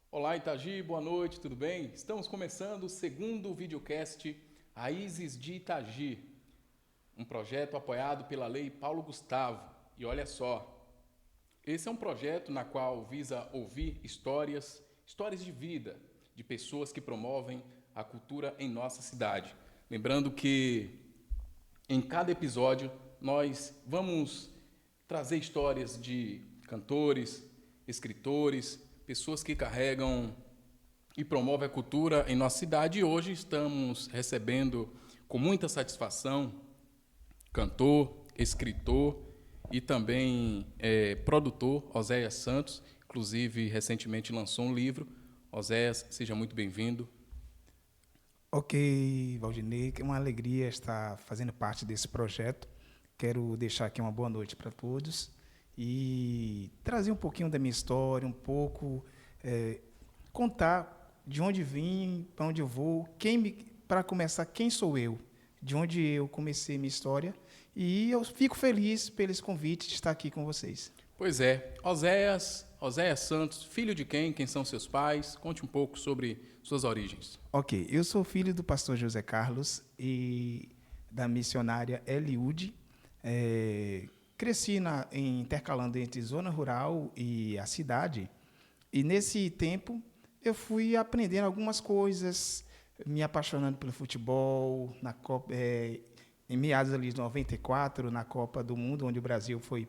Olá, Itagi, boa noite, tudo bem? Estamos começando o segundo videocast Raízes de Itagi, um projeto apoiado pela Lei Paulo Gustavo. E olha só, esse é um projeto na qual visa ouvir histórias de vida, de pessoas que promovem a cultura em nossa cidade. Lembrando que em cada episódio nós vamos trazer histórias de cantores, escritores, pessoas que carregam e promovem a cultura em nossa cidade. E hoje estamos recebendo com muita satisfação cantor, escritor e também produtor Oséias Santos. Inclusive, recentemente lançou um livro. Oséias, seja muito bem-vindo. Ok, Valdinei, é uma alegria estar fazendo parte desse projeto. Quero deixar aqui uma boa noite para todos e trazer um pouquinho da minha história, um pouco, contar de onde vim, para onde eu vou, para começar, quem sou eu, de onde eu comecei minha história. E eu fico feliz pelo esse convite de estar aqui com vocês. Pois é, Oséias Santos, filho de quem? Quem são seus pais? Conte um pouco sobre suas origens. Ok, eu sou filho do pastor José Carlos e da missionária Eliude. Cresci intercalando entre zona rural e a cidade. E nesse tempo eu fui aprendendo algumas coisas, me apaixonando pelo futebol, em meados ali de 94, na Copa do Mundo, onde o Brasil foi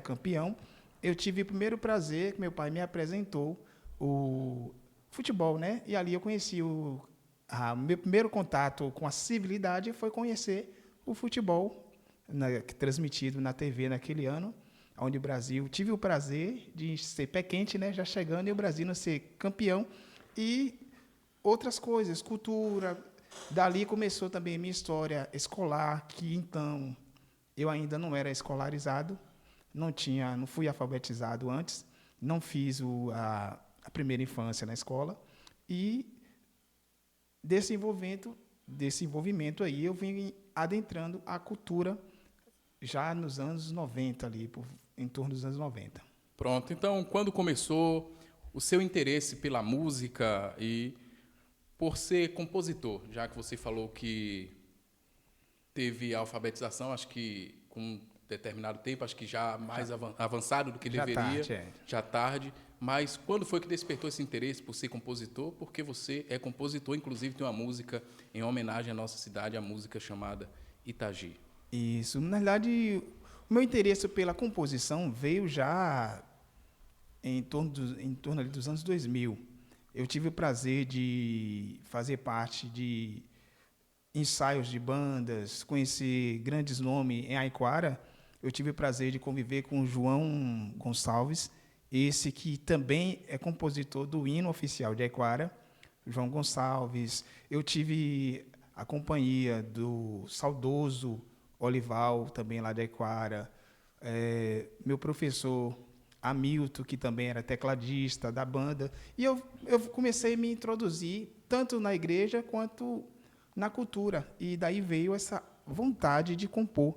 campeão. Eu tive o primeiro prazer que meu pai me apresentou o futebol, né? E ali eu conheci meu primeiro contato com a civilidade foi conhecer o futebol transmitido na TV naquele ano, onde o Brasil tive o prazer de ser pé quente, né? Já chegando e o Brasil não ser campeão e outras coisas, cultura. Dali começou também a minha história escolar, que então eu ainda não era escolarizado, não fui alfabetizado antes, não fiz a primeira infância na escola e desse envolvimento aí eu vim adentrando a cultura já nos anos 90 ali, em torno dos anos 90. Pronto, então quando começou o seu interesse pela música e por ser compositor, já que você falou que teve a alfabetização, acho que com um determinado tempo, acho que já mais avançado do que Já deveria, tarde, é. já tarde, mas quando foi que despertou esse interesse por ser compositor? Porque você é compositor, inclusive tem uma música em homenagem à nossa cidade, a música chamada Itagi. Isso, na verdade, o meu interesse pela composição veio já em torno ali dos anos 2000. Eu tive o prazer de fazer parte de ensaios de bandas, conhecer grandes nomes em Aiquara. Eu tive o prazer de conviver com o João Gonçalves, esse que também é compositor do hino oficial de Aiquara, João Gonçalves. Eu tive a companhia do saudoso Olival, também lá de Aiquara, meu professor Hamilton, que também era tecladista da banda, e eu comecei a me introduzir tanto na igreja quanto na cultura, e daí veio essa vontade de compor.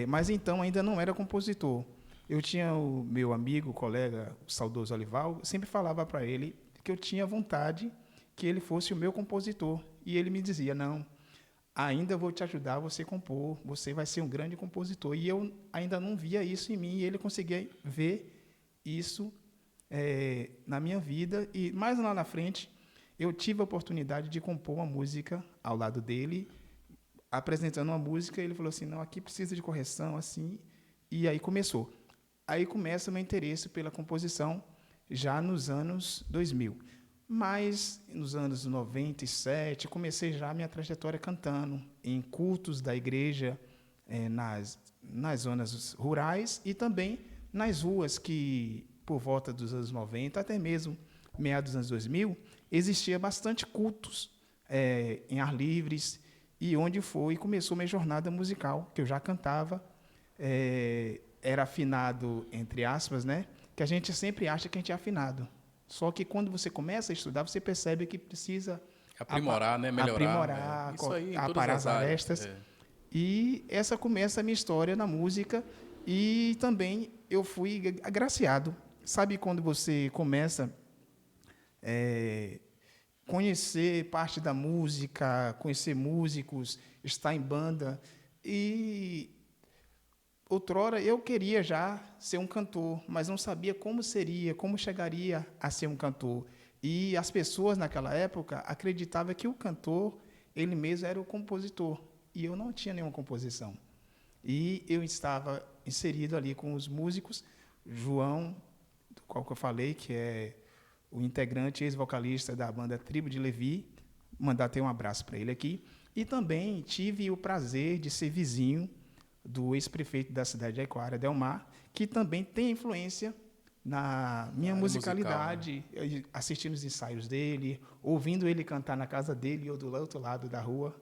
Mas então ainda não era compositor. Eu tinha o meu amigo, colega, o saudoso Olival, sempre falava para ele que eu tinha vontade que ele fosse o meu compositor, e ele me dizia, não, ainda vou te ajudar a você compor, você vai ser um grande compositor. E eu ainda não via isso em mim, e ele conseguia ver isso na minha vida. E mais lá na frente, eu tive a oportunidade de compor uma música ao lado dele, apresentando uma música, e ele falou assim, não, aqui precisa de correção, assim, e aí começou. Aí começa o meu interesse pela composição, já nos anos 2000. Mas, nos anos 97, comecei já a minha trajetória cantando em cultos da igreja, nas zonas rurais e também nas ruas que, por volta dos anos 90, até mesmo meados dos anos 2000, existia bastante cultos em ar livres, e onde começou minha jornada musical, que eu já cantava, era afinado, entre aspas, né? Que a gente sempre acha que a gente é afinado. Só que quando você começa a estudar, você percebe que precisa Aprimorar, né? Melhorar. Isso aí em todas aparar as as áreas. arestas. E essa começa a minha história na música. E também eu fui agraciado sabe quando você começa conhecer parte da música, conhecer músicos, estar em banda. E outrora eu queria já ser um cantor, mas não sabia como seria, como chegaria a ser um cantor. E as pessoas naquela época acreditavam que o cantor, ele mesmo era o compositor, e eu não tinha nenhuma composição. E eu estava inserido ali com os músicos, João, do qual que eu falei, que é o integrante ex-vocalista da banda Tribo de Levi, mandar ter um abraço para ele aqui. E também tive o prazer de ser vizinho do ex-prefeito da cidade de Aiquara, Delmar, que também tem influência na minha musicalidade, musical, né? Assistindo os ensaios dele, ouvindo ele cantar na casa dele ou do outro lado da rua,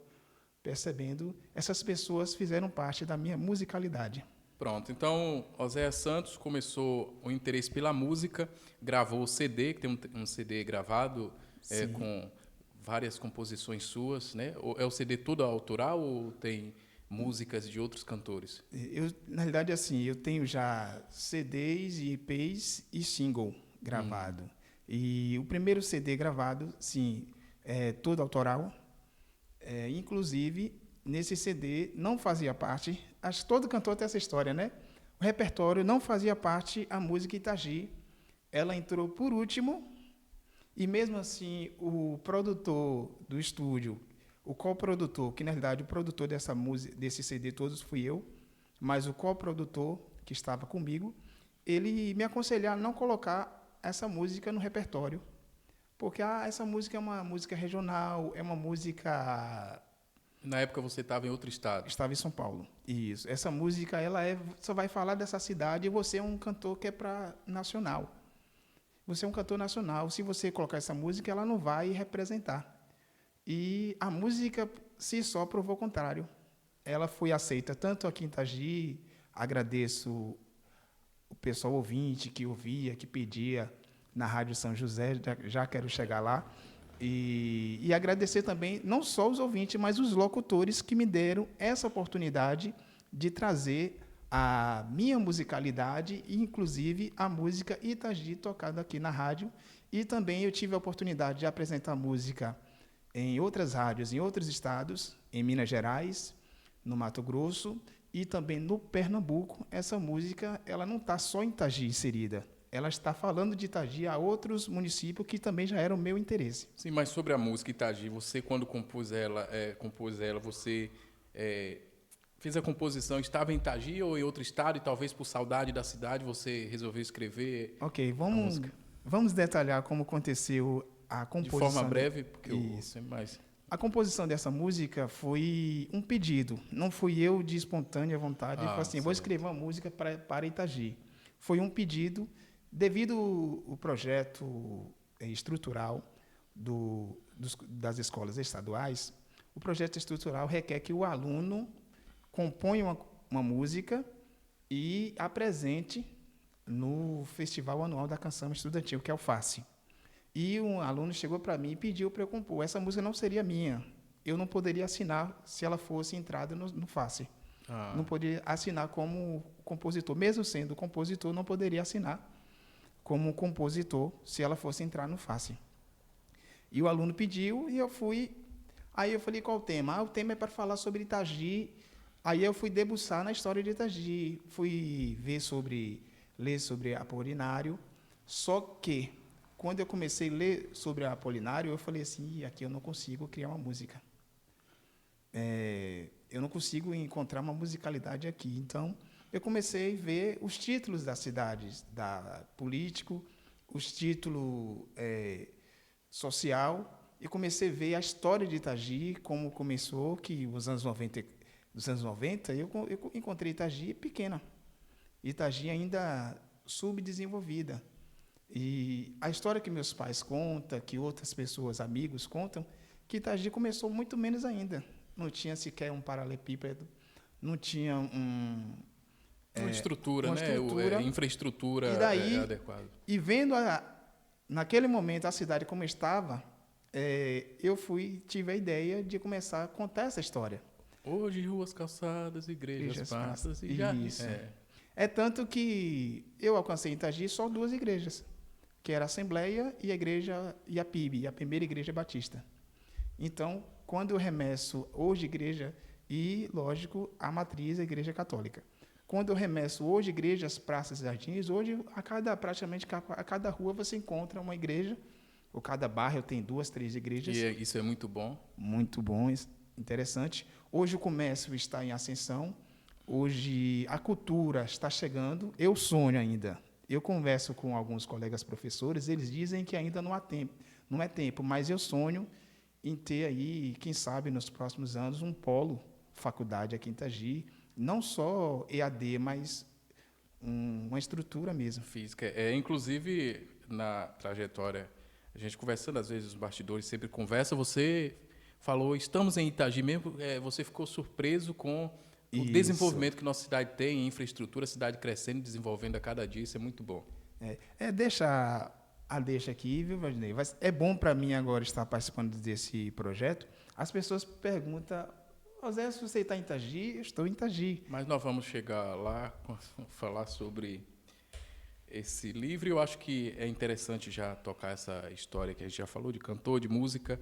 percebendo, essas pessoas fizeram parte da minha musicalidade. Pronto, então Oséias Santos começou o interesse pela música, gravou o CD, que tem um CD gravado com várias composições suas, né? É o CD todo autoral ou tem músicas de outros cantores? Na realidade, assim, eu tenho já CDs e EPs e single gravado. E o primeiro CD gravado, sim, é todo autoral. Inclusive, nesse CD não fazia parte, acho que todo cantor tem essa história, né? O repertório não fazia parte a música Itagi. Ela entrou por último, e mesmo assim o produtor do estúdio, o coprodutor, que na verdade o produtor dessa música, desse CD todos fui eu, mas o coprodutor que estava comigo, ele me aconselhava a não colocar essa música no repertório, porque essa música é uma música regional, é uma música... Na época você estava em outro estado? Estava em São Paulo. Isso. Essa música, só vai falar dessa cidade, e você é um cantor que é para nacional. Você é um cantor nacional. Se você colocar essa música, ela não vai representar. E a música, si só, provou o contrário. Ela foi aceita tanto aqui em Itagi, agradeço o pessoal ouvinte que ouvia, que pedia na Rádio São José, já quero chegar lá. E agradecer também, não só os ouvintes, mas os locutores que me deram essa oportunidade de trazer a minha musicalidade e, inclusive, a música Itagi tocada aqui na rádio. E também eu tive a oportunidade de apresentar música em outras rádios, em outros estados, em Minas Gerais, no Mato Grosso e também no Pernambuco. Essa música ela não está só em Itagi inserida. Ela está falando de Itagi a outros municípios que também já eram meu interesse. Sim, mas sobre a música Itagi, você quando compôs ela, você fez a composição, estava em Itagi ou em outro estado e talvez por saudade da cidade você resolveu escrever vamos detalhar como aconteceu a composição. De forma breve, porque eu sei mais. A composição dessa música foi um pedido, não fui eu de espontânea vontade, falei assim, vou escrever uma música para Itagi. Foi um pedido. Devido ao projeto estrutural das escolas estaduais, o projeto estrutural requer que o aluno componha uma música e apresente no Festival Anual da Canção Estudantil, que é o FACE. E um aluno chegou para mim e pediu para eu compor. Essa música não seria minha. Eu não poderia assinar se ela fosse entrada no FACE. Não poderia assinar como compositor. Mesmo sendo compositor, não poderia assinar como compositor, se ela fosse entrar no FACE. E o aluno pediu, e eu fui... Aí eu falei, qual o tema? O tema é para falar sobre Itagi. Aí eu fui debruçar na história de Itagi, fui ler sobre Apolinário, só que, quando eu comecei a ler sobre Apolinário, eu falei assim, aqui eu não consigo criar uma música. Eu não consigo encontrar uma musicalidade aqui, então... Eu comecei a ver os títulos das cidades, da político, os títulos social, e comecei a ver a história de Itagi, como começou, que nos anos 90 eu encontrei Itagi pequena, Itagi ainda subdesenvolvida. E a história que meus pais contam, que outras pessoas, amigos contam, que Itagi começou muito menos ainda. Não tinha sequer um paralelepípedo, não tinha uma estrutura, infraestrutura adequada. E vendo naquele momento a cidade como estava, eu tive a ideia de começar a contar essa história. Hoje ruas, calçadas, igrejas, praças e já. Isso. É tanto que eu alcancei em Itagi só 2 igrejas, que era a Assembleia e a igreja e a PIB, a primeira igreja batista. Então, quando eu remesso hoje igreja e, lógico, a matriz, a igreja católica. Quando eu remesso hoje igrejas, praças e jardins, hoje praticamente a cada rua você encontra uma igreja, ou cada bairro tem 2, 3 igrejas. E isso é muito bom. Muito bom, interessante. Hoje o comércio está em ascensão, hoje a cultura está chegando. Eu sonho ainda. Eu converso com alguns colegas professores, eles dizem que ainda não há tempo, não é tempo, mas eu sonho em ter aí, quem sabe, nos próximos anos, um polo, faculdade aqui em Itagi, não só EAD, mas uma estrutura mesmo. Física. Inclusive, na trajetória, a gente conversando, às vezes, os bastidores sempre conversa, você falou, estamos em Itagi mesmo, você ficou surpreso com o desenvolvimento que nossa cidade tem em infraestrutura, a cidade crescendo e desenvolvendo a cada dia, isso é muito bom. Deixa aqui, viu, Valdinei? É bom para mim agora estar participando desse projeto. As pessoas perguntam, José, se você está em Itagi, eu estou em Itagi. Mas nós vamos chegar lá, falar sobre esse livro. Eu acho que é interessante já tocar essa história que a gente já falou, de cantor, de música,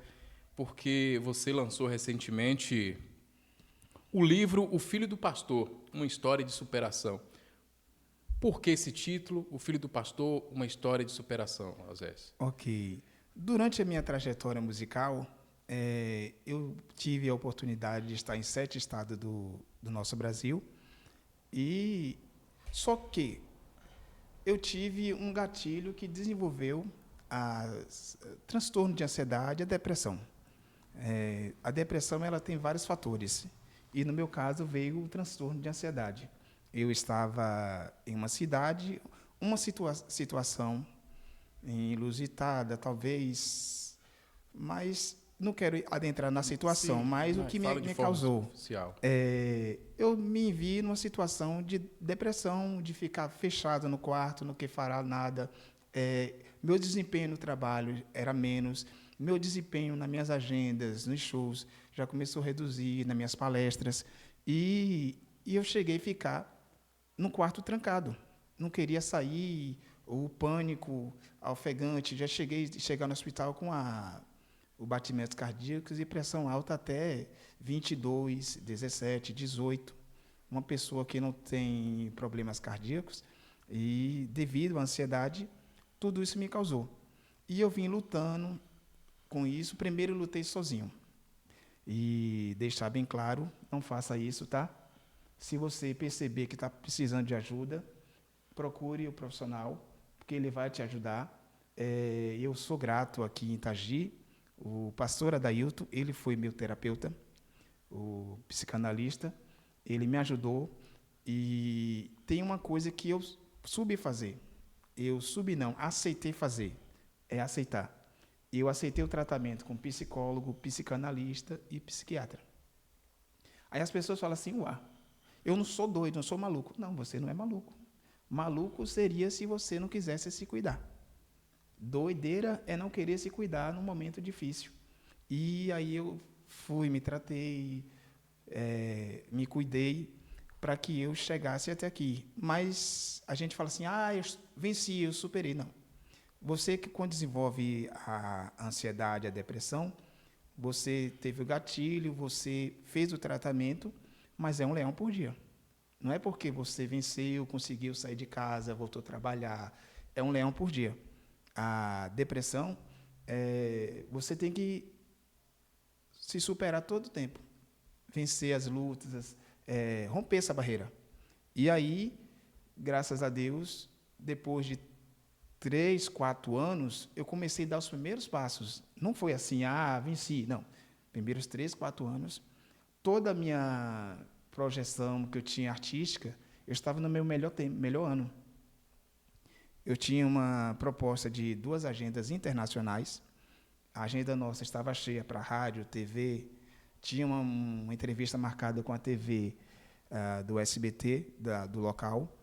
porque você lançou recentemente o livro O Filho do Pastor, uma história de superação. Por que esse título, O Filho do Pastor, uma história de superação, Osés? Ok. Durante a minha trajetória musical, eu tive a oportunidade de estar em 7 estados do nosso Brasil, e só que eu tive um gatilho que desenvolveu transtorno de ansiedade e a depressão. A depressão ela tem vários fatores, e no meu caso veio o transtorno de ansiedade. Eu estava em uma cidade, uma situação inusitada, talvez, mas não quero adentrar na situação, Sim, mas o que me causou. Eu me vi numa situação de depressão, de ficar fechado no quarto, não querer falar nada. Meu desempenho no trabalho era menos, meu desempenho nas minhas agendas, nos shows, já começou a reduzir, nas minhas palestras. E eu cheguei a ficar no quarto trancado. Não queria sair, o pânico, ofegante. Já cheguei a chegar no hospital com o batimentos cardíacos e pressão alta até 22, 17, 18. Uma pessoa que não tem problemas cardíacos e, devido à ansiedade, tudo isso me causou. E eu vim lutando com isso. Primeiro, eu lutei sozinho. E deixar bem claro, não faça isso, tá? Se você perceber que está precisando de ajuda, procure o profissional, porque ele vai te ajudar. Eu sou grato aqui em Itagi. O pastor Adailton, ele foi meu terapeuta, o psicanalista. Ele me ajudou. E tem uma coisa que eu soube fazer. Aceitei fazer. É aceitar. Eu aceitei o tratamento com psicólogo, psicanalista e psiquiatra. Aí as pessoas falam assim, eu não sou doido, não sou maluco. Não, você não é maluco. Maluco seria se você não quisesse se cuidar. Doideira é não querer se cuidar num momento difícil. E aí eu fui, me tratei, me cuidei para que eu chegasse até aqui. Mas a gente fala assim, eu venci, eu superei. Não. Você que quando desenvolve a ansiedade, a depressão, você teve o gatilho, você fez o tratamento, mas é um leão por dia. Não é porque você venceu, conseguiu sair de casa, voltou a trabalhar. É um leão por dia. A depressão, você tem que se superar todo o tempo. Vencer as lutas, romper essa barreira. E aí, graças a Deus, depois de 3, 4 anos, eu comecei a dar os primeiros passos. Não foi assim, venci. Não. Primeiros 3, 4 anos, toda a minha projeção que eu tinha artística, eu estava no meu melhor ano. Eu tinha uma proposta de 2 agendas internacionais. A agenda nossa estava cheia para rádio, TV. Tinha uma entrevista marcada com a TV do SBT, do local.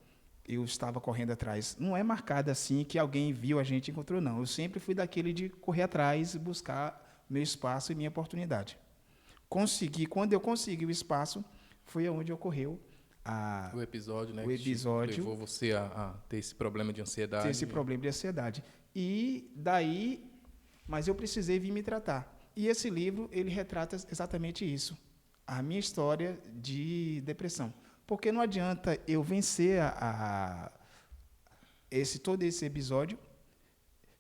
Eu estava correndo atrás. Não é marcada assim que alguém viu a gente e encontrou, não. Eu sempre fui daquele de correr atrás, buscar meu espaço e minha oportunidade. Quando eu consegui o espaço, foi onde ocorreu O episódio, né? O episódio Que levou você a ter esse problema de ansiedade. Ter esse problema de ansiedade. E daí, mas eu precisei vir me tratar. E esse livro, ele retrata exatamente isso. A minha história de depressão. Porque não adianta eu vencer todo esse episódio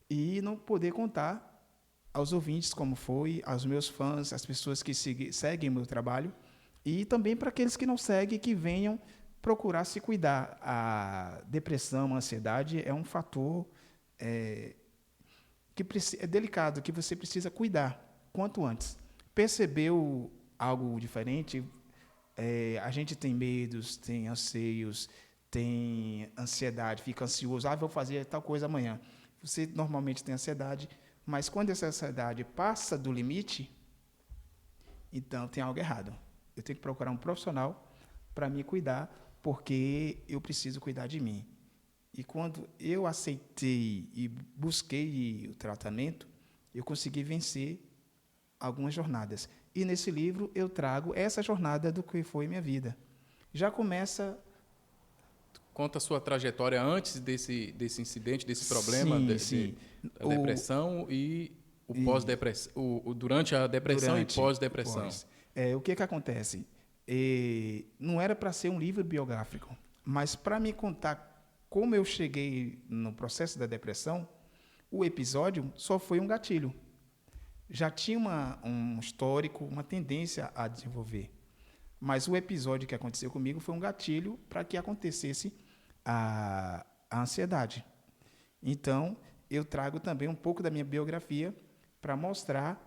e não poder contar aos ouvintes como foi, aos meus fãs, às pessoas que seguem o meu trabalho, e também para aqueles que não seguem, que venham procurar se cuidar. A depressão, a ansiedade é um fator que é delicado, que você precisa cuidar quanto antes. Percebeu algo diferente? A gente tem medos, tem anseios, tem ansiedade, fica ansioso. Vou fazer tal coisa amanhã. Você normalmente tem ansiedade, mas quando essa ansiedade passa do limite, então tem algo errado. Eu tenho que procurar um profissional para me cuidar, porque eu preciso cuidar de mim. E quando eu aceitei e busquei o tratamento, eu consegui vencer algumas jornadas. E nesse livro eu trago essa jornada do que foi minha vida. Já começa... Conta a sua trajetória antes desse incidente, desse problema, sim. Da depressão e o pós-depressão, durante a depressão e pós-depressão. O que acontece? Não era para ser um livro biográfico, mas para me contar como eu cheguei no processo da depressão, o episódio só foi um gatilho. Já tinha um histórico, uma tendência a desenvolver. Mas o episódio que aconteceu comigo foi um gatilho para que acontecesse a ansiedade. Então, eu trago também um pouco da minha biografia para mostrar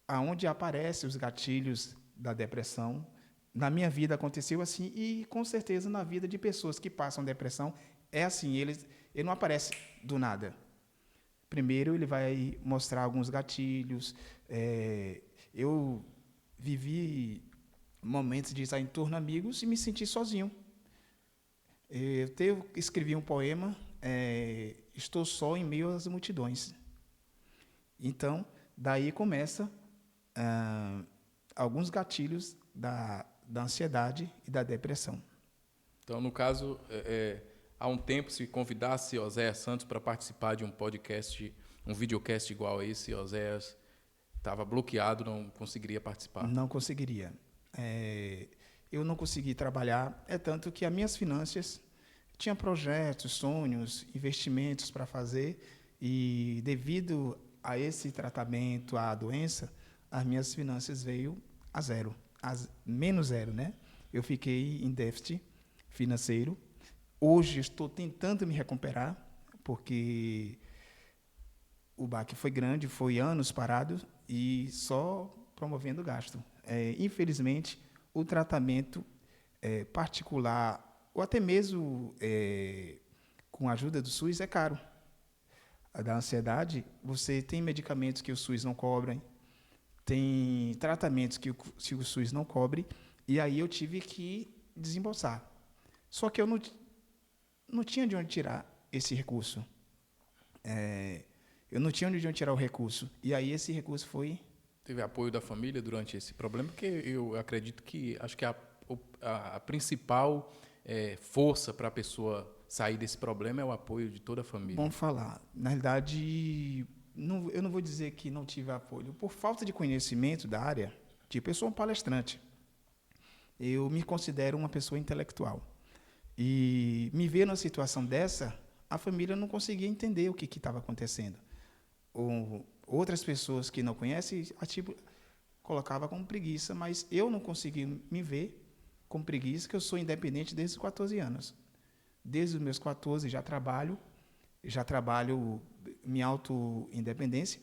aonde aparecem os gatilhos da depressão. Na minha vida aconteceu assim e, com certeza, na vida de pessoas que passam depressão, é assim, ele não aparece do nada. Primeiro, ele vai mostrar alguns gatilhos. Eu vivi momentos de estar em torno de amigos e me senti sozinho. Eu escrevi um poema, Estou só em meio às multidões. Então, daí começa alguns gatilhos da ansiedade e da depressão. Então, no caso, há um tempo, se convidasse Oséias Santos para participar de um podcast, um videocast igual a esse, Oséias estava bloqueado, não conseguiria participar. Não conseguiria. Eu não consegui trabalhar, tanto que as minhas finanças, tinha projetos, sonhos, investimentos para fazer, e devido a esse tratamento, à doença, as minhas finanças veio a zero, menos zero, né? Eu fiquei em déficit financeiro. Hoje estou tentando me recuperar, porque o baque foi grande, foi anos parado e só promovendo gasto. Infelizmente, o tratamento particular, ou até mesmo com a ajuda do SUS, é caro. A da ansiedade, você tem medicamentos que o SUS não cobre, tem tratamentos que o SUS não cobre, e aí eu tive que desembolsar. Só que eu não tinha de onde tirar esse recurso. Eu não tinha de onde tirar o recurso. E aí esse recurso foi... Teve apoio da família durante esse problema, porque eu acredito que, acho que a principal força para a pessoa sair desse problema é o apoio de toda a família. Bom falar. Na realidade, eu não vou dizer que não tive apoio. Por falta de conhecimento da área, tipo, eu sou um palestrante. Eu me considero uma pessoa intelectual. E me ver numa situação dessa, a família não conseguia entender o que estava acontecendo. Outras pessoas que não conhecem, tipo, colocava como preguiça, mas eu não consegui me ver com preguiça, que eu sou independente desde os 14 anos. Desde os meus 14 já trabalho minha auto-independência,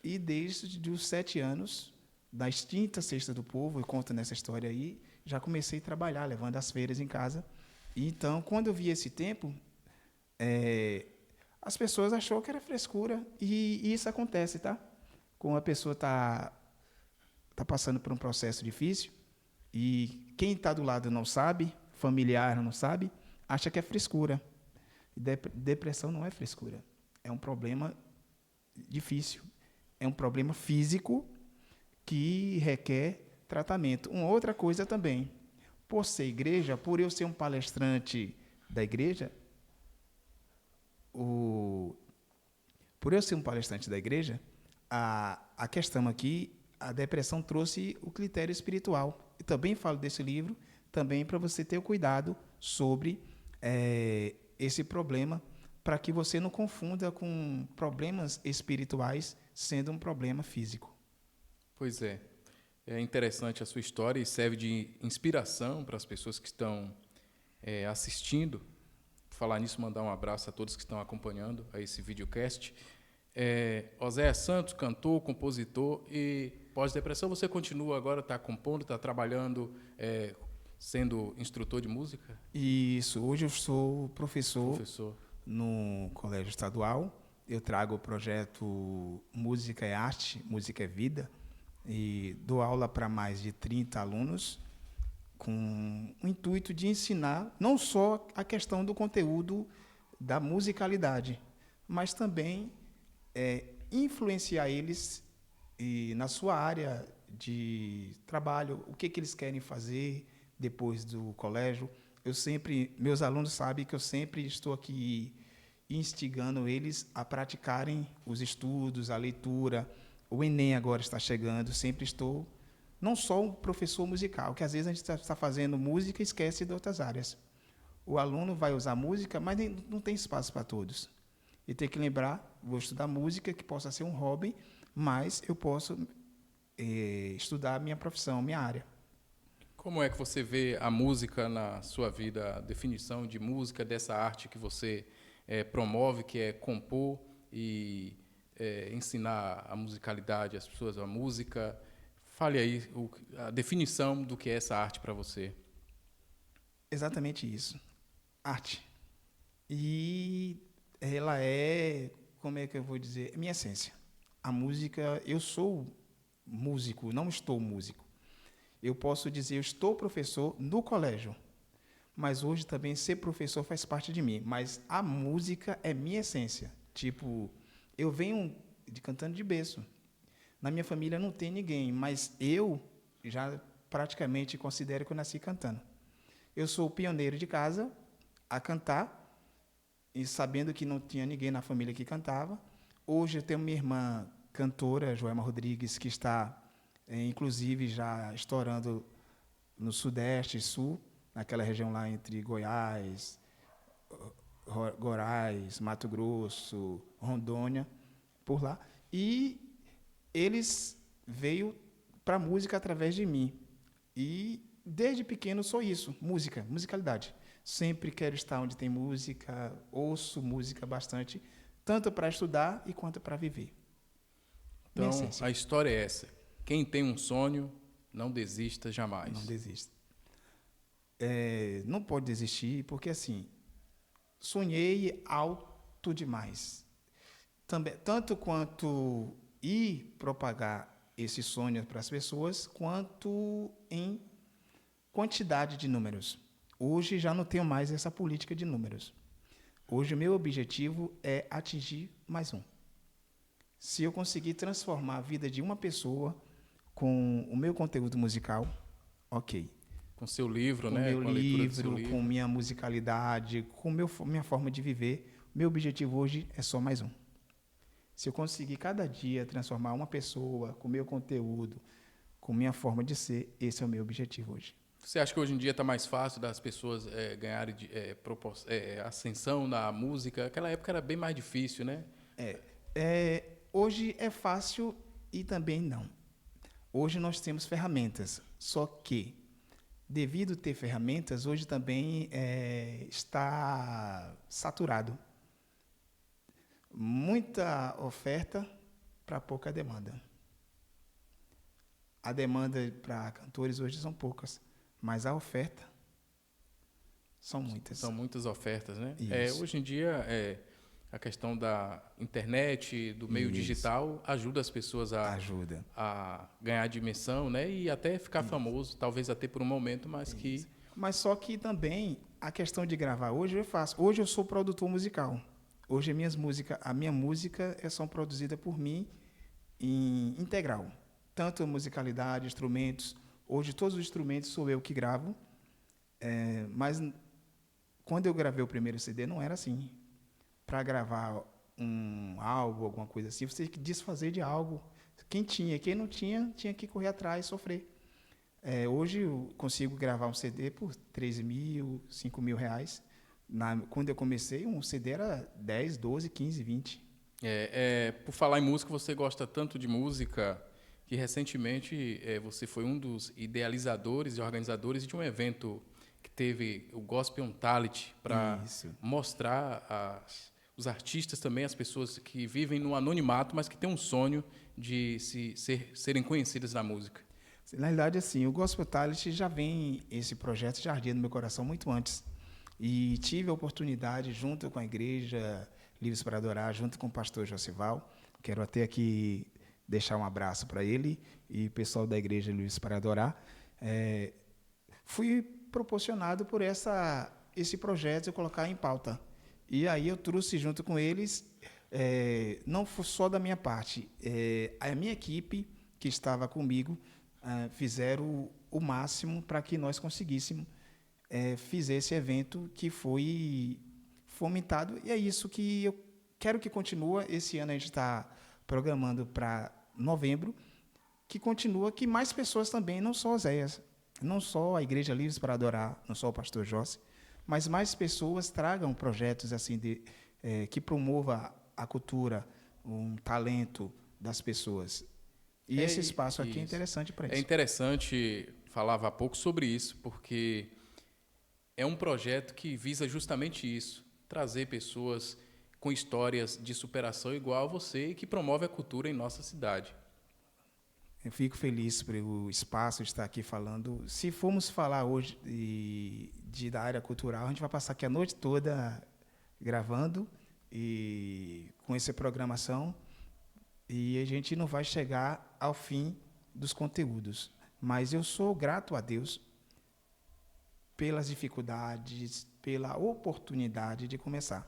e desde os 7 anos, da extinta Cesta do Povo, eu conto nessa história aí, já comecei a trabalhar, levando as feiras em casa. E então, quando eu vi esse tempo, as pessoas acharam que era frescura, e isso acontece, tá? Quando a pessoa está passando por um processo difícil, e quem está do lado não sabe, familiar não sabe, acha que é frescura. Depressão não é frescura. É um problema difícil. É um problema físico que requer tratamento. Uma outra coisa também, por ser igreja, por eu ser um palestrante da igreja, por eu ser um palestrante da igreja, a questão aqui, a depressão trouxe o critério espiritual. Eu também falo desse livro, também para você ter o cuidado sobre esse problema, para que você não confunda com problemas espirituais sendo um problema físico. Pois é. É interessante a sua história e serve de inspiração para as pessoas que estão assistindo. Falar nisso, mandar um abraço a todos que estão acompanhando a esse videocast. Oséias Santos, cantor, compositor e pós-depressão. Você continua agora, está compondo, está trabalhando, sendo instrutor de música? Isso. Hoje eu sou professor no Colégio Estadual. Eu trago o projeto Música é Arte, Música é Vida, e dou aula para mais de 30 alunos, com o intuito de ensinar não só a questão do conteúdo da musicalidade, mas também influenciar eles na sua área de trabalho, o que eles querem fazer depois do colégio. Meus alunos sabem que eu sempre estou aqui instigando eles a praticarem os estudos, a leitura. O Enem agora está chegando, sempre estou, não só um professor musical, que às vezes a gente está fazendo música e esquece de outras áreas. O aluno vai usar música, mas não tem espaço para todos. E tem que lembrar, vou estudar música, que possa ser um hobby, mas eu posso estudar a minha profissão, minha área. Como é que você vê a música na sua vida, a definição de música, dessa arte que você promove, que é compor e ensinar a musicalidade às pessoas, a música? Fale aí a definição do que é essa arte para você. Exatamente isso. Arte. E ela é, como é que eu vou dizer, minha essência. A música, eu sou músico, não estou músico. Eu posso dizer, eu estou professor no colégio, mas hoje também ser professor faz parte de mim. Mas a música é minha essência. Tipo, eu venho cantando de berço. Na minha família não tem ninguém, mas eu já praticamente considero que eu nasci cantando. Eu sou o pioneiro de casa a cantar, e sabendo que não tinha ninguém na família que cantava. Hoje eu tenho minha irmã cantora, Joelma Rodrigues, que está, inclusive, já estourando no Sudeste e Sul, naquela região lá entre Goiás, Mato Grosso, Rondônia, por lá. E eles veio para a música através de mim. E desde pequeno sou isso, música, musicalidade. Sempre quero estar onde tem música, ouço música bastante, tanto para estudar e quanto para viver. Então, a história é essa. Quem tem um sonho, não desista jamais. Não desista. Não pode desistir, porque assim, sonhei alto demais. Também, tanto quanto ir propagar esse sonho para as pessoas, quanto em quantidade de números. Hoje já não tenho mais essa política de números. Hoje o meu objetivo é atingir mais um. Se eu conseguir transformar a vida de uma pessoa com o meu conteúdo musical, ok. Com seu livro, com né? Meu com a leitura do seu livro, livro, com minha musicalidade, com minha forma de viver, meu objetivo hoje é só mais um. Se eu conseguir cada dia transformar uma pessoa com meu conteúdo, com minha forma de ser, esse é o meu objetivo hoje. Você acha que hoje em dia está mais fácil das pessoas ganharem ascensão na música? Aquela época era bem mais difícil, né? Hoje é fácil e também não. Hoje nós temos ferramentas, só que, devido a ter ferramentas, hoje também está saturado. Muita oferta para pouca demanda. A demanda para cantores hoje são poucas, mas a oferta são muitas. São muitas ofertas, né? Isso. Hoje em dia, a questão da internet, do meio digital, ajuda as pessoas a ganhar dimensão, né? E até ficar famoso, talvez até por um momento, mas que... Mas só que também a questão de gravar hoje é fácil. Hoje eu sou produtor musical. Hoje a minha música são produzidas por mim em integral. Tanto musicalidade, instrumentos. Hoje todos os instrumentos sou eu que gravo. Mas quando eu gravei o primeiro CD, não era assim. Para gravar um álbum, alguma coisa assim, você tinha que desfazer de algo. Quem tinha, quem não tinha, tinha que correr atrás e sofrer. Hoje eu consigo gravar um CD por 3 mil, 5 mil reais. Quando eu comecei, um CD era 10, 12, 15, 20. Por falar em música, você gosta tanto de música que recentemente você foi um dos idealizadores e organizadores de um evento que teve o Gospel Talent para mostrar os artistas também, as pessoas que vivem no anonimato, mas que têm um sonho de serem conhecidas na música. Na realidade, assim, o Gospel Talent já vem, esse projeto já ardia no meu coração muito antes. E tive a oportunidade, junto com a Igreja Livres para Adorar, junto com o pastor Josival, quero até aqui deixar um abraço para ele e o pessoal da Igreja Livres para Adorar, fui proporcionado por esse projeto de colocar em pauta. E aí eu trouxe junto com eles, não só da minha parte, a minha equipe que estava comigo fizeram o máximo para que nós conseguíssemos fazer esse evento que foi fomentado. E é isso que eu quero que continue. Esse ano a gente está programando para novembro, que continua, que mais pessoas também, não só Oséias, não só a Igreja Livres para Adorar, não só o pastor José, mas mais pessoas tragam projetos assim que promova a cultura, um talento das pessoas. E esse espaço aqui é interessante para isso. É interessante, falava há pouco sobre isso, porque é um projeto que visa justamente isso, trazer pessoas com histórias de superação igual a você e que promove a cultura em nossa cidade. Eu fico feliz pelo espaço de estar aqui falando. Se formos falar hoje da área cultural, a gente vai passar aqui a noite toda gravando e com essa programação, e a gente não vai chegar ao fim dos conteúdos. Mas eu sou grato a Deus pelas dificuldades, pela oportunidade de começar.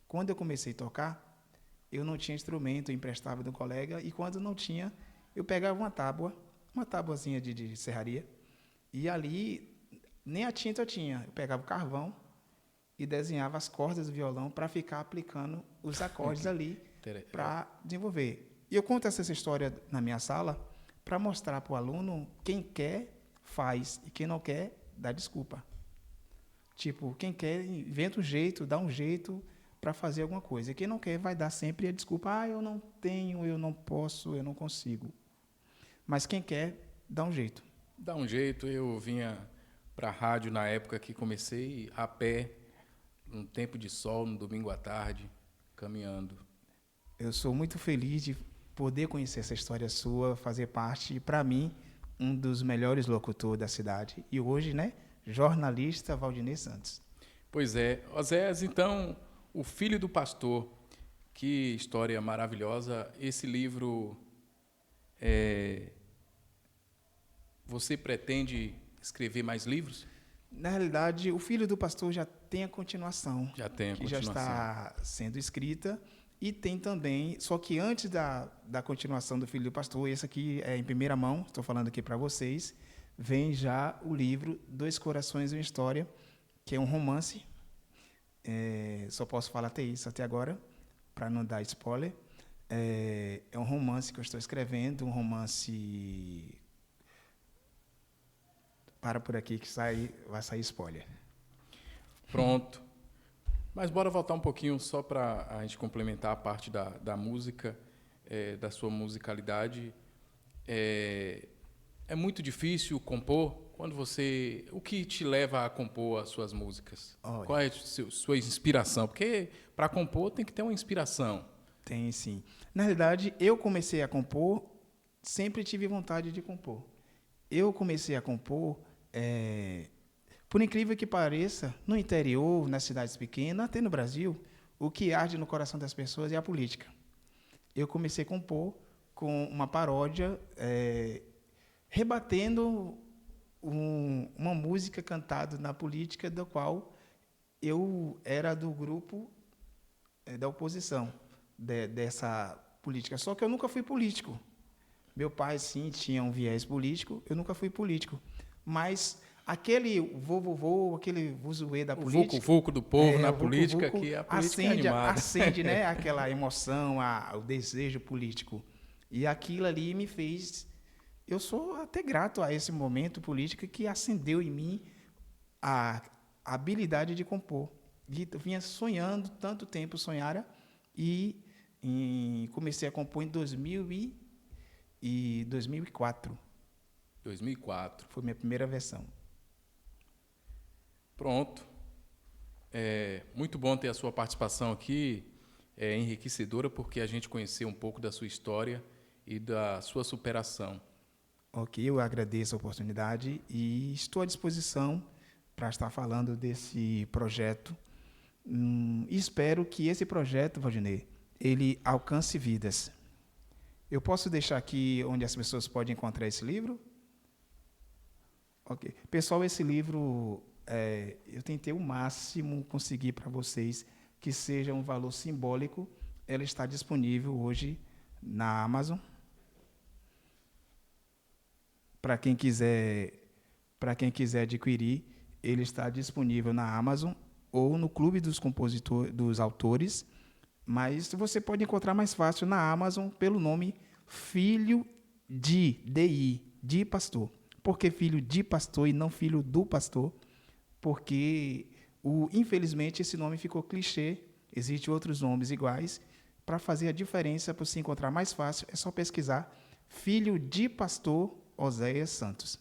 Quando eu comecei a tocar, eu não tinha instrumento, eu emprestava de um colega, e quando não tinha, eu pegava uma tabuazinha de serraria, e ali nem a tinta eu tinha. Eu pegava o carvão e desenhava as cordas do violão para ficar aplicando os acordes ali para desenvolver. E eu conto essa história na minha sala para mostrar para o aluno, quem quer, faz, e quem não quer, dá desculpa. Tipo, quem quer, inventa um jeito, dá um jeito para fazer alguma coisa. E quem não quer, vai dar sempre a desculpa. Eu não tenho, eu não posso, eu não consigo. Mas quem quer, dá um jeito. Dá um jeito. Eu vinha para a rádio na época que comecei a pé, num tempo de sol, no domingo à tarde, caminhando. Eu sou muito feliz de poder conhecer essa história sua, fazer parte, para mim, um dos melhores locutores da cidade. E hoje, né, jornalista Valdinei Santos. Pois é. Oséias, então, O Filho do Pastor, que história maravilhosa. Esse livro, você pretende escrever mais livros? Na realidade, O Filho do Pastor já tem a continuação. Já tem a que continuação. Já está sendo escrita. E tem também, só que antes da continuação do Filho do Pastor, esse aqui é em primeira mão, estou falando aqui para vocês, vem já o livro Dois Corações e uma História, que é um romance. Só posso falar até isso até agora, para não dar spoiler. É um romance que eu estou escrevendo, um romance... Para por aqui que vai sair spoiler. Pronto. Mas bora voltar um pouquinho só para a gente complementar a parte da música, da sua musicalidade. É muito difícil compor? O que te leva a compor as suas músicas? Olha, qual é a sua inspiração? Porque para compor tem que ter uma inspiração. Tem, sim. Na realidade, eu comecei a compor, sempre tive vontade de compor. Eu comecei a compor, por incrível que pareça, no interior, nas cidades pequenas, até no Brasil, o que arde no coração das pessoas é a política. Eu comecei a compor com uma paródia, rebatendo uma música cantada na política, da qual eu era do grupo da oposição dessa política. Só que eu nunca fui político. Meu pai, sim, tinha um viés político, eu nunca fui político. Mas aquele vovô, aquele vozuê da O política. vulco do povo na o vulco, política, vulco, que a política é animada. acende, né, aquela emoção, o desejo político. E aquilo ali me fez... Eu sou até grato a esse momento político que acendeu em mim a habilidade de compor. E eu vinha sonhando, tanto tempo sonhara, e comecei a compor em 2004. 2004. Foi minha primeira versão. Pronto. É muito bom ter a sua participação aqui, é enriquecedora, porque a gente conheceu um pouco da sua história e da sua superação. Ok, eu agradeço a oportunidade e estou à disposição para estar falando desse projeto. E espero que esse projeto, Valdinei, ele alcance vidas. Eu posso deixar aqui onde as pessoas podem encontrar esse livro? Ok. Pessoal, esse livro, eu tentei o máximo conseguir para vocês que seja um valor simbólico. Ela está disponível hoje na Amazon. Para quem quiser adquirir, ele está disponível na Amazon ou no Clube dos Autores, mas você pode encontrar mais fácil na Amazon pelo nome Filho de D.I., de pastor. Por que filho de pastor e não filho do pastor? Porque, infelizmente, esse nome ficou clichê. Existem outros nomes iguais. Para fazer a diferença, para se encontrar mais fácil, é só pesquisar Filho de Pastor Oséias Santos.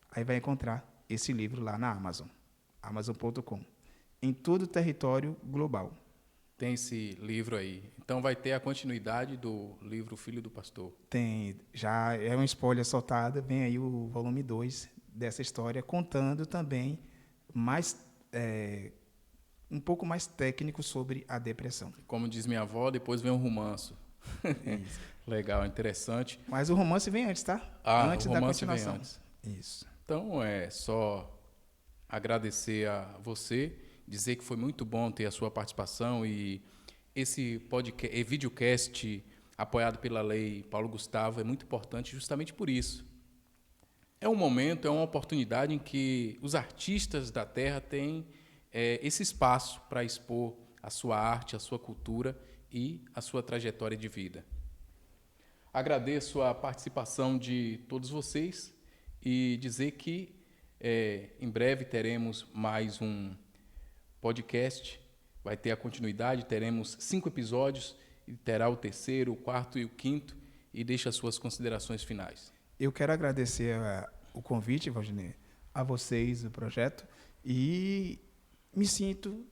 Aí vai encontrar esse livro lá na Amazon, amazon.com, em todo o território global. Tem esse livro aí. Então vai ter a continuidade do livro Filho do Pastor. Tem, já é uma spoiler soltada, vem aí o volume 2 dessa história, contando também um pouco mais técnico sobre a depressão. Como diz minha avó, depois vem um romanço. Isso. Legal, interessante. Mas o romance vem antes, tá? Antes o da romance continuação. vem antes. Isso. Então é só agradecer a você, dizer que foi muito bom ter a sua participação e esse podcast, videocast apoiado pela Lei Paulo Gustavo é muito importante justamente por isso. É um momento, é uma oportunidade em que os artistas da terra têm esse espaço para expor a sua arte, a sua cultura e a sua trajetória de vida. Agradeço a participação de todos vocês e dizer que em breve teremos mais um podcast, vai ter a continuidade, teremos 5 episódios, e terá o 3º, o 4º e o 5º, e deixa as suas considerações finais. Eu quero agradecer o convite, Valdinei, a vocês, o projeto, e me sinto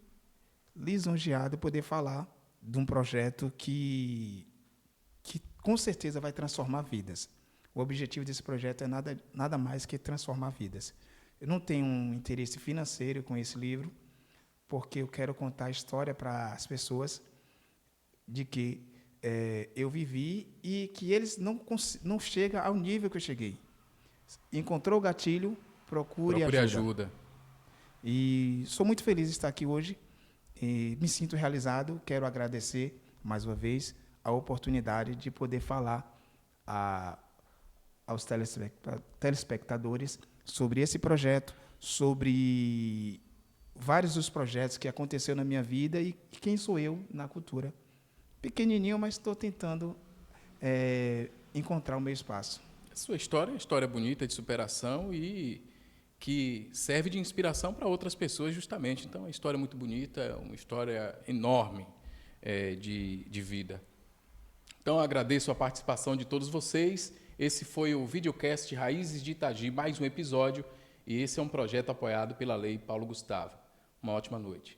lisonjeado poder falar de um projeto que com certeza vai transformar vidas. O objetivo desse projeto é nada mais que transformar vidas. Eu não tenho um interesse financeiro com esse livro, porque eu quero contar a história para as pessoas de que eu vivi e que eles não chegam ao nível que eu cheguei. Encontrou o gatilho, procure ajuda. E sou muito feliz de estar aqui hoje. E me sinto realizado. Quero agradecer, mais uma vez, a oportunidade de poder falar aos telespectadores sobre esse projeto, sobre vários dos projetos que aconteceram na minha vida e quem sou eu na cultura. Pequenininho, mas estou tentando encontrar o meu espaço. A sua história é uma história bonita de superação e que serve de inspiração para outras pessoas, justamente. Então, é uma história muito bonita, uma história enorme de vida. Então, agradeço a participação de todos vocês. Esse foi o videocast Raízes de Itagi, mais um episódio, e esse é um projeto apoiado pela Lei Paulo Gustavo. Uma ótima noite.